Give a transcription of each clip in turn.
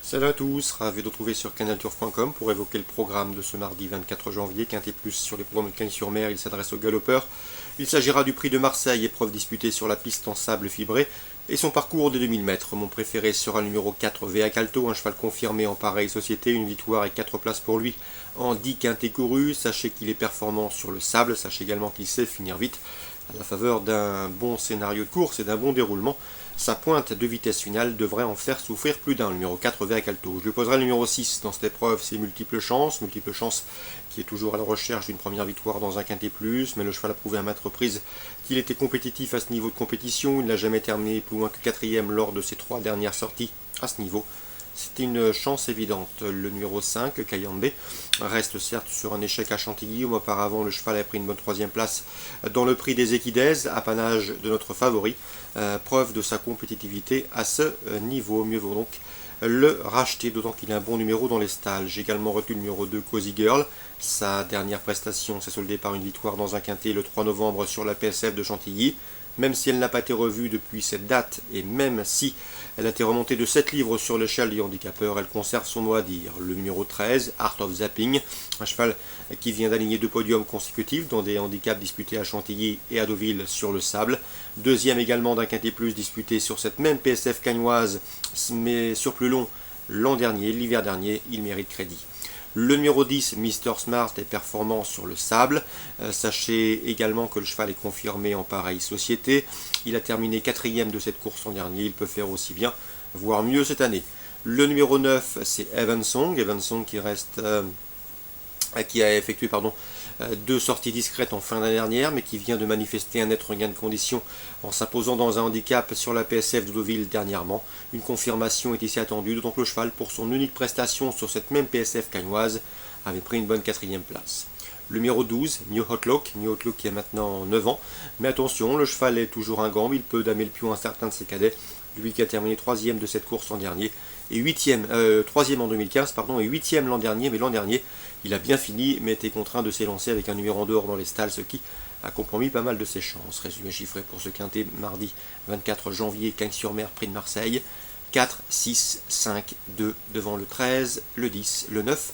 Salut à tous, ravi de retrouver sur canalturf.com pour évoquer le programme de ce mardi 24 janvier. Quintet Plus sur les programmes de Cagnes-sur-Mer, il s'adresse aux galopeurs. Il s'agira du prix de Marseille, épreuve disputée sur la piste en sable fibré, et son parcours de 2000 mètres. Mon préféré sera le numéro 4, Vea Calto, un cheval confirmé en pareille société, une victoire et 4 places pour lui en 10 quintets courus. Sachez qu'il est performant sur le sable, sachez également qu'il sait finir vite, à la faveur d'un bon scénario de course et d'un bon déroulement. Sa pointe de vitesse finale devrait en faire souffrir plus d'un. Le numéro 4, Vea Calto. Je lui poserai le numéro 6 dans cette épreuve, c'est multiples chances qui est toujours à la recherche d'une première victoire dans un quintet plus, mais le cheval a prouvé à maintes reprises qu'il était compétitif à ce niveau de compétition. Il n'a jamais terminé plus loin que quatrième lors de ses 3 dernières sorties à ce niveau. C'était une chance évidente. Le numéro 5, Kayambe, reste certes sur un échec à Chantilly. Auparavant, le cheval a pris une bonne 3e place dans le prix des Équidaises, apanage de notre favori. Preuve de sa compétitivité à ce niveau. Mieux vaut donc le racheter, d'autant qu'il a un bon numéro dans les stalles. J'ai également retenu le numéro 2, Cozy Girl. Sa dernière prestation s'est soldée par une victoire dans un quintet le 3 novembre sur la PSF de Chantilly. Même si elle n'a pas été revue depuis cette date, et même si elle a été remontée de 7 livres sur l'échelle des handicapeurs, elle conserve son mot à dire. Le numéro 13, Art of Zapping, un cheval qui vient d'aligner 2 podiums consécutifs dans des handicaps disputés à Chantilly et à Deauville sur le sable. Deuxième également d'un quintet plus disputé sur cette même PSF cagnoise, mais sur plus long l'an dernier, l'hiver dernier, il mérite crédit. Le numéro 10, Mr Smart, est performant sur le sable. Sachez également que le cheval est confirmé en pareille société. Il a terminé 4e de cette course l'an dernier. Il peut faire aussi bien, voire mieux cette année. Le numéro 9, c'est Evansong. Evansong qui a effectué 2 sorties discrètes en fin d'année dernière, mais qui vient de manifester un net regain de condition en s'imposant dans un handicap sur la PSF de Deauville dernièrement. Une confirmation est ici attendue, d'autant que le cheval, pour son unique prestation sur cette même PSF cagnoise, avait pris une bonne 4e place. Le numéro 12, New Outlook qui a maintenant 9 ans, mais attention, le cheval est toujours un gambe, il peut damer le pion à certains de ses cadets, lui qui a terminé 3e de cette course l'an dernier, et 3e en 2015, et 8e l'an dernier, mais l'an dernier, il a bien fini, mais était contraint de s'élancer avec un numéro en dehors dans les stalles, ce qui a compromis pas mal de ses chances. Résumé chiffré pour ce quintet, mardi 24 janvier, Cagnes-sur-Mer, prix de Marseille, 4, 6, 5, 2 devant le 13, le 10, le 9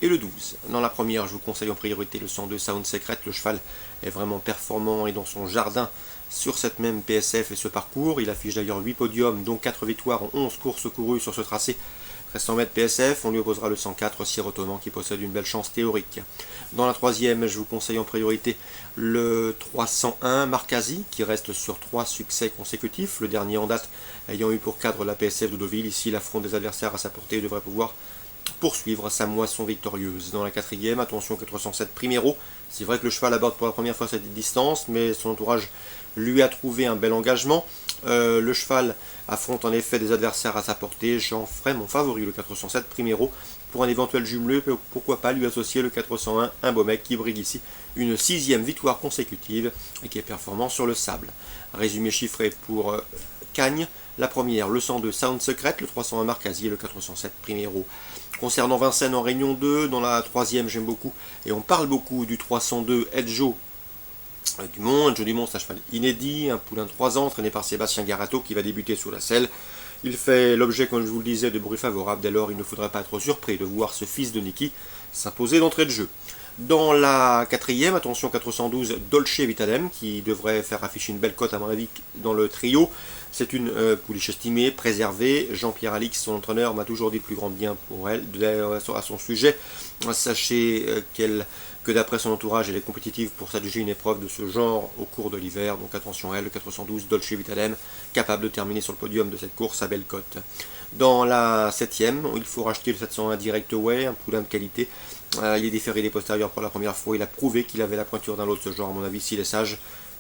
et le 12. Dans la première, je vous conseille en priorité le 102 Sound Secret. Le cheval est vraiment performant et dans son jardin sur cette même PSF et ce parcours. Il affiche d'ailleurs 8 podiums, dont 4 victoires en 11 courses courues sur ce tracé. 1300 mètres PSF, on lui opposera le 104 Sir Ottoman qui possède une belle chance théorique. Dans la troisième, je vous conseille en priorité le 301 Marcasi qui reste sur 3 succès consécutifs, le dernier en date ayant eu pour cadre la PSF de Deauville. Ici, l'affront des adversaires à sa portée devrait pouvoir poursuivre sa moisson victorieuse. Dans la quatrième, attention 407 Primero. C'est vrai que le cheval aborde pour la première fois cette distance, mais son entourage lui a trouvé un bel engagement. Le cheval affronte en effet des adversaires à sa portée. J'en ferai mon favori, le 407 Primero. Pour un éventuel jumelé, pourquoi pas lui associer le 401 Un Beau Mec qui brigue ici une 6e victoire consécutive et qui est performant sur le sable. Résumé chiffré pour Cagnes. La première, le 102 Sound Secret, le 301 Marcasi et le 407 Primero. Concernant Vincennes en Réunion 2, dans la troisième, j'aime beaucoup, et on parle beaucoup du 302 Edjo Dumont. Edjo Dumont, c'est un cheval inédit, un poulain de 3 ans, entraîné par Sébastien Garato, qui va débuter sous la selle. Il fait l'objet, comme je vous le disais, de bruits favorables, dès lors il ne faudrait pas être surpris de voir ce fils de Niki s'imposer d'entrée de jeu. Dans la quatrième, attention 412 Dolce Vitadem qui devrait faire afficher une belle cote à mon avis dans le trio. C'est une pouliche estimée, préservée. Jean-Pierre Alix, son entraîneur, m'a toujours dit plus grand bien pour elle à son sujet. Sachez que d'après son entourage, elle est compétitive pour s'adjuger une épreuve de ce genre au cours de l'hiver. Donc attention à elle, le 412 Dolce Vitadem, capable de terminer sur le podium de cette course à belle cote. Dans la septième, il faut racheter le 701 Direct Away, un poulain de qualité. Il est déféré des postérieurs pour la première fois. Il a prouvé qu'il avait la pointure d'un lot de ce genre. À mon avis, s'il est sage,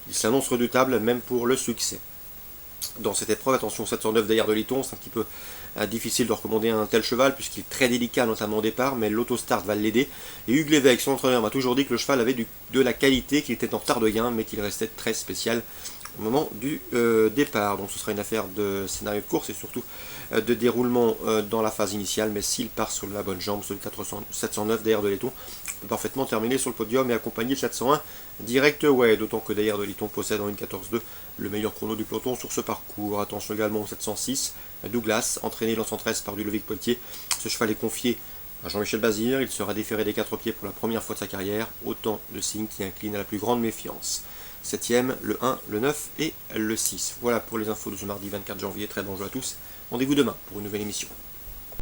il s'annonce redoutable, même pour le succès. Dans cette épreuve, attention 709 d'Air de Liton, c'est un petit peu difficile de recommander un tel cheval puisqu'il est très délicat notamment au départ, mais l'autostart va l'aider. Et Hugues Lévesque, son entraîneur, m'a toujours dit que le cheval avait de la qualité, qu'il était en retard de gain, mais qu'il restait très spécial au moment du départ. Donc ce sera une affaire de scénario de course et surtout de déroulement dans la phase initiale, mais s'il part sur la bonne jambe, sur le 709 derrière de Letton, on peut parfaitement terminer sur le podium et accompagner le 701 direct, ouais, d'autant que derrière de Letton possède en 1.14.2 le meilleur chrono du peloton sur ce parcours. Attention également au 706, Douglas, entraîné dans 113 par Ludovic Poitier. Ce cheval est confié à Jean-Michel Bazir, il sera déféré des 4 pieds pour la première fois de sa carrière, autant de signes qui inclinent à la plus grande méfiance. 7ème, le 1, le 9 et le 6. Voilà pour les infos de ce mardi 24 janvier, très bon jeu à tous. Rendez-vous demain pour une nouvelle émission.